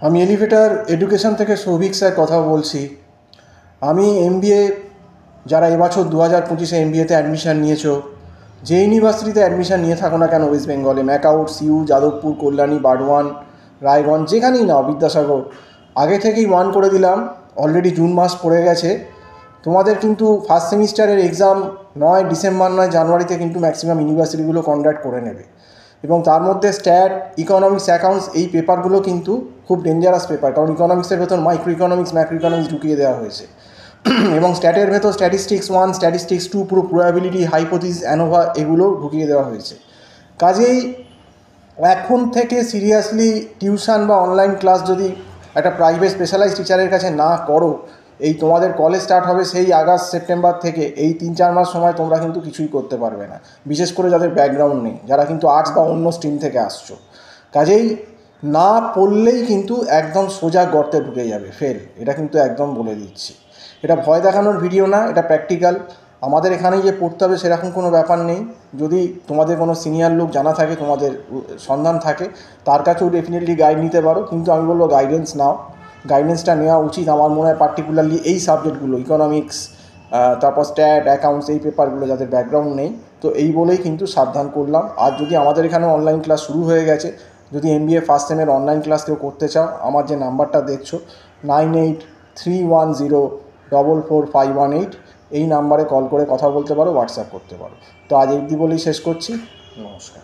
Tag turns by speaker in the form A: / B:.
A: আমি elevator education থেকে Souvik sir কথা বলছি। আমি এমবিএ যারা এবছর 2025-এ এমবিএতে অ্যাডমিশান নিয়েছো, যে ইউনিভার্সিটিতে অ্যাডমিশান নিয়ে থাকো না কেন ওয়েস্ট বেঙ্গলে, ম্যাকআউট, সিইউ, যাদবপুর, কল্যাণী, বার্ডওয়ান, রায়গঞ্জ, যেখানেই নাও, বিদ্যাসাগর, আগে থেকেই ওয়ার্ন করে দিলাম। অলরেডি জুন মাস পড়ে গেছে। তোমাদের কিন্তু ফার্স্ট সেমিস্টারের এক্সাম নয় ডিসেম্বর নয় জানুয়ারিতে কিন্তু ম্যাক্সিমাম ইউনিভার্সিটিগুলো কন্ডাক্ট করে নেবে, এবং তার মধ্যে স্ট্যাট, ইকোনমিক্স, অ্যাকাউন্টস এই পেপারগুলো কিন্তু খুব ডেঞ্জারাস পেপার, কারণ ইকোনমিক্সের ভেতর মাইক্রো ইকোনমিক্স, ম্যাক্রো ইকোনমিক্স ঢুকিয়ে দেওয়া হয়েছে, এবং স্ট্যাটের ভেতর স্ট্যাটিস্টিক্স 1, স্ট্যাটিস্টিক্স 2, পুরো প্রবাবিলিটি, হাইপোথিসিস, অ্যানোভা এগুলো ঢুকিয়ে দেওয়া হয়েছে। কাজেই এখন থেকে সিরিয়াসলি টিউশন বা অনলাইন ক্লাস যদি একটা প্রাইভেট স্পেশালাইজ টিচারের কাছে না করো, এই তোমাদের কলেজ স্টার্ট হবে সেই আগস্ট সেপ্টেম্বর থেকে, এই 3-4 মাস সময় তোমরা কিন্তু কিছুই করতে পারবে না, বিশেষ করে যাদের ব্যাকগ্রাউন্ড নেই, যারা কিন্তু আর্টস বা অন্য স্ট্রিম থেকে আসছো। কাজেই না পড়লেই কিন্তু একদম সোজা গর্তে ঢুকে যাবে, ফেল, এটা কিন্তু একদম বলে দিচ্ছি। এটা ভয় দেখানোর ভিডিও না, এটা প্র্যাকটিক্যাল। আমাদের এখানেই যে পড়তে হবে সেরকম কোনো ব্যাপার নেই। যদি তোমাদের কোনো সিনিয়র লোক জানা থাকে, তোমাদের সন্ধান থাকে, তার কাছেও ডেফিনেটলি গাইড নিতে পারো, কিন্তু আমি বলবো গাইডেন্স নাও। গাইডেন্সটা নেওয়া উচিত আমার মনে হয়, পার্টিকুলারলি এই সাবজেক্টগুলো, ইকোনমিক্স, তারপর স্ট্যাট, অ্যাকাউন্টস, এই পেপারগুলো যাদের ব্যাকগ্রাউন্ড নেই। তো এই বলেই কিন্তু সাবধান করলাম। আর যদি আমাদের এখানে অনলাইন ক্লাস শুরু হয়ে গেছে, যদি এমবিএ ফার্স্ট সেমের অনলাইন ক্লাস কেউ করতে চাও, আমার যে নাম্বারটা দেখছো 9831044518, এই নাম্বারে কল করে কথা বলতে পারো, হোয়াটসঅ্যাপ করতে পারো। তো আজ এই অবধি বলেই শেষ করছি। নমস্কার।